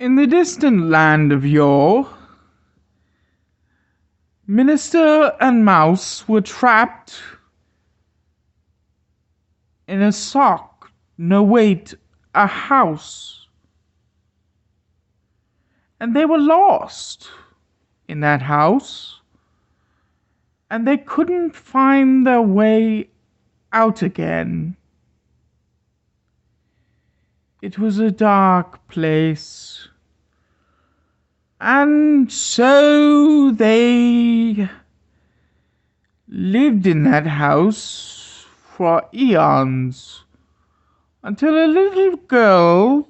In the distant land of yore, Minister and Mouse were trapped in a sock, no wait, a house. And they were lost in that house, and they couldn't find their way out again. It was a dark place, and so they lived in that house for eons, until a little girl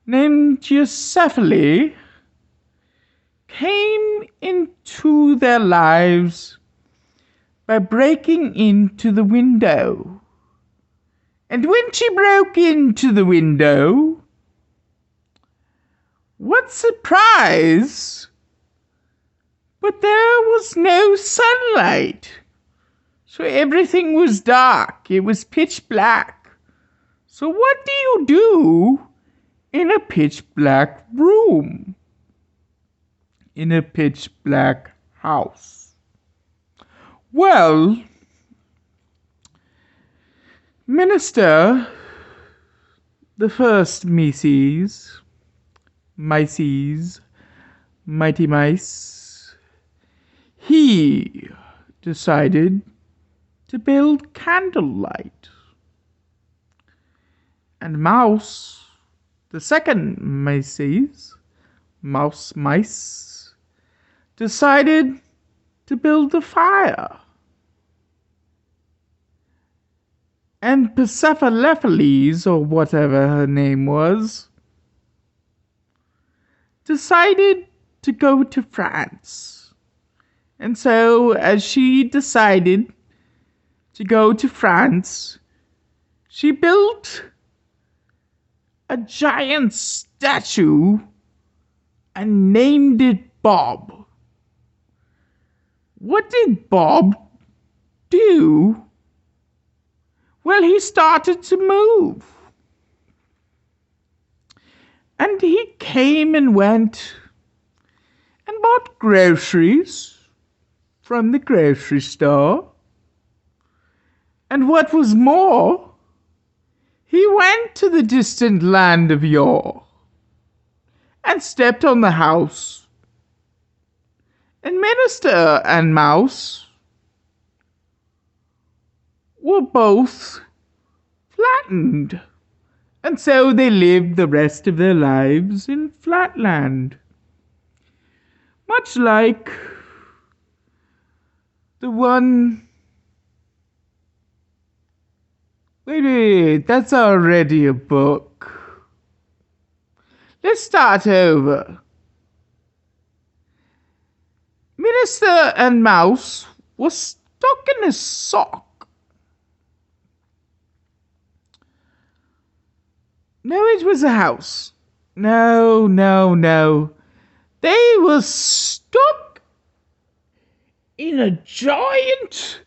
named Josephine came into their lives by breaking into the window. And when she broke into the window, what surprise! But there was no sunlight. So everything was dark. It was pitch black. So what do you do in a pitch black room? In a pitch black house? Well, Minister, the first mighty mice, he decided to build candlelight. And Mouse, the second mice, decided to build a fire. And Persephone, or whatever her name was, decided to go to France. And so, as she decided to go to France, she built a giant statue and named it Bob. What did Bob do? Well, he started to move. And he came and went and bought groceries from the grocery store. And what was more, he went to the distant land of yore and stepped on the house. And Minister and Mouse were both flattened, and so they lived the rest of their lives in Flatland. Much like the one... Wait, that's already a book. Let's start over. Minister and Mouse were stuck in a sock. No, it was a house. No. They were stuck in a giant...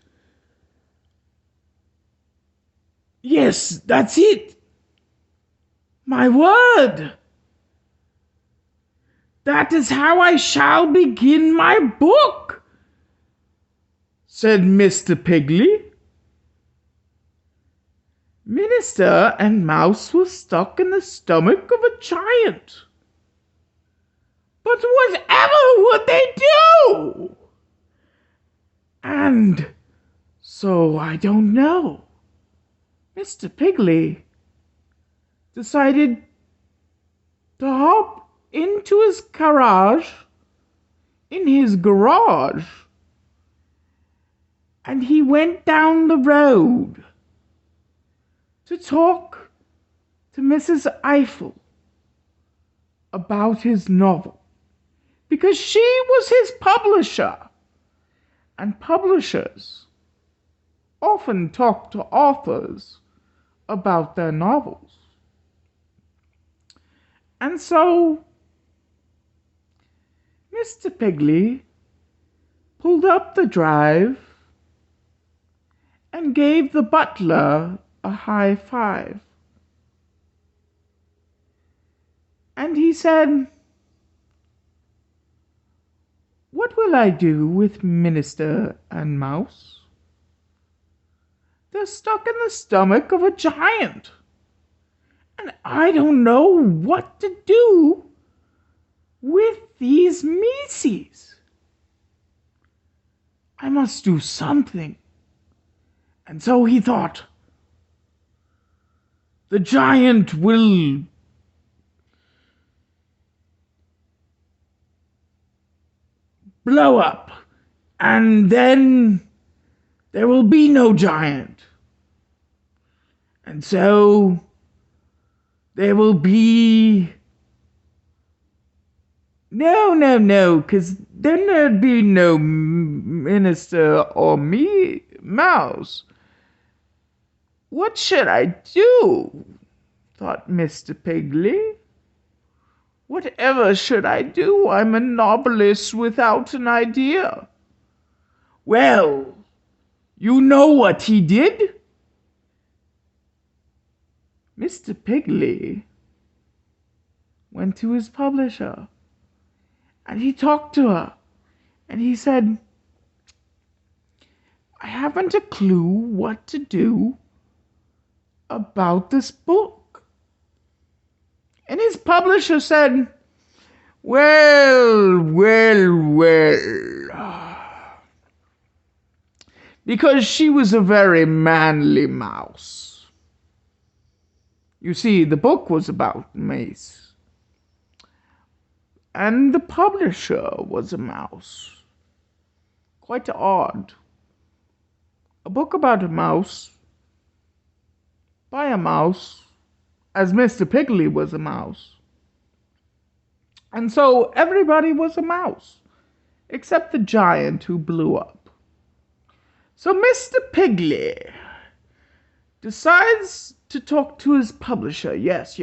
Yes, that's it. My word. That is how I shall begin my book, said Mr. Piggly. Minister and Mouse were stuck in the stomach of a giant. But whatever would they do? And so I don't know. Mr. Piggly decided to hop into his garage, and he went down the road to talk to Mrs. Eiffel about his novel, because she was his publisher, and publishers often talk to authors about their novels. And so Mr. Piggly pulled up the drive and gave the butler a high five. And he said, "What will I do with Minister and Mouse? They're stuck in the stomach of a giant, and I don't know what to do with these Mises. I must do something." And so he thought, the giant will blow up, and then there will be no giant. And so there will be no, because then there'd be no minister or mouse. What should I do? Thought Mr. Piggly. Whatever should I do? I'm a novelist without an idea. Well, you know what he did? Mr. Piggly went to his publisher, and he talked to her, and he said, "I haven't a clue what to do about this book." And his publisher said, well, because she was a very manly mouse. You see, the book was about Mace, and the publisher was a mouse. Quite odd. A book about a mouse, by a mouse, as Mr. Piggly was a mouse. And so everybody was a mouse, except the giant who blew up. So Mr. Piggly decides to talk to his publisher. Yes.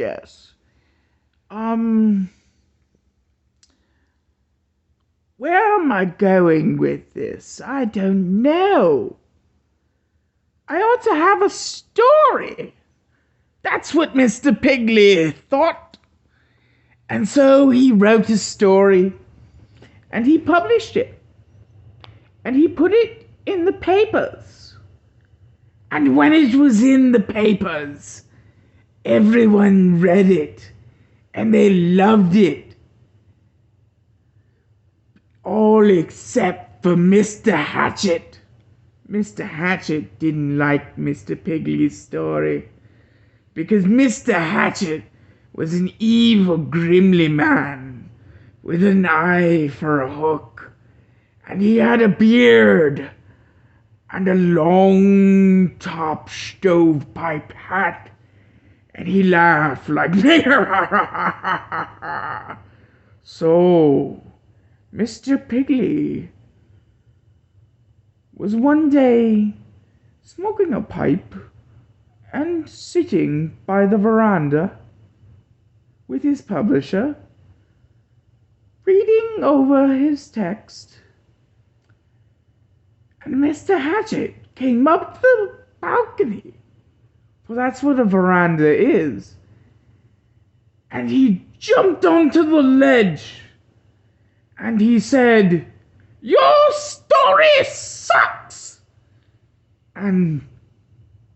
Where am I going with this? I don't know. I ought to have a story. That's what Mr. Piggly thought. And so he wrote a story, and he published it, and he put it in the papers. And when it was in the papers, everyone read it, and they loved it. All except for Mr. Hatchet. Mr. Hatchet didn't like Mr. Piggly's story, because Mr. Hatchet was an evil, grimly man with an eye for a hook, and he had a beard and a long top stovepipe hat, and he laughed like So Mr. Piggly was one day smoking a pipe and sitting by the veranda with his publisher, reading over his text. And Mr. Hatchet came up the balcony, for that's what a veranda is, and he jumped onto the ledge, and he said, "Your story sucks!" And,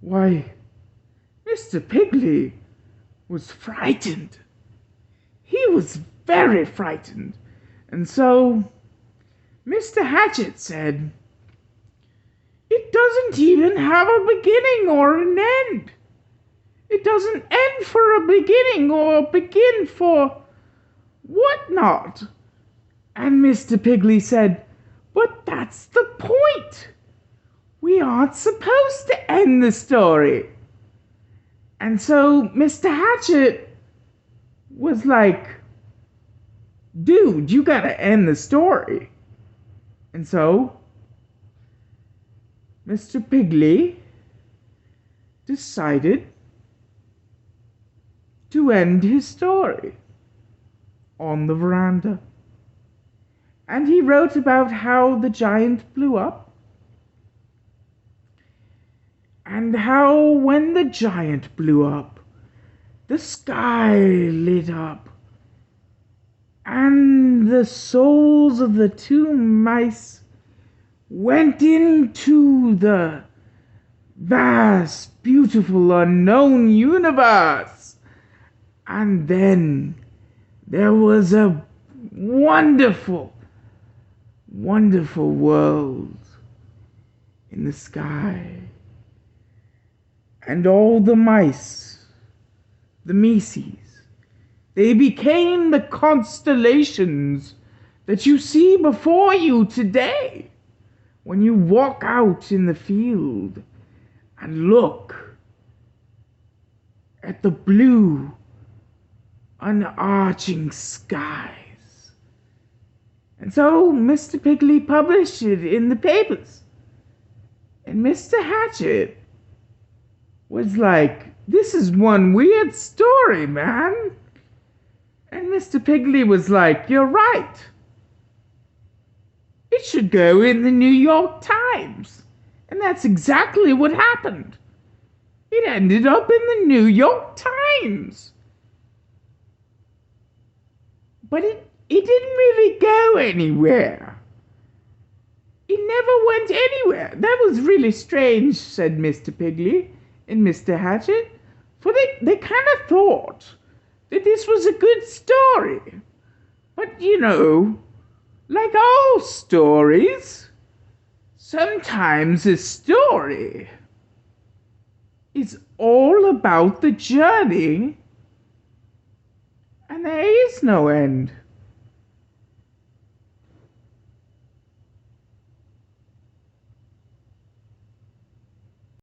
why, Mr. Piggly was frightened. He was very frightened. And so Mr. Hatchet said, "It doesn't even have a beginning or an end. It doesn't end for a beginning or begin for whatnot." And Mr. Piggly said, "But that's the point. We aren't supposed to end the story." And so Mr. Hatchet was like, "Dude, you gotta end the story." And so Mr. Piggly decided to end his story on the veranda. And he wrote about how the giant blew up, and how when the giant blew up, the sky lit up, And the souls of the two mice went into the vast, beautiful, unknown universe. And then there was a wonderful, wonderful world in the sky. And all the mice, the Mises, they became the constellations that you see before you today when you walk out in the field and look at the blue, unarching skies. And so Mr. Piggly published it in the papers. And Mr. Hatchet was like, "This is one weird story, man." And Mr. Piggly was like, "You're right. It should go in the New York Times." And that's exactly what happened. It ended up in the New York Times. But it didn't really go anywhere. It never went anywhere. That was really strange, said Mr. Piggly and Mr. Hatchet, for they kind of thought that this was a good story. But, you know, like all stories, sometimes a story is all about the journey, and there is no end.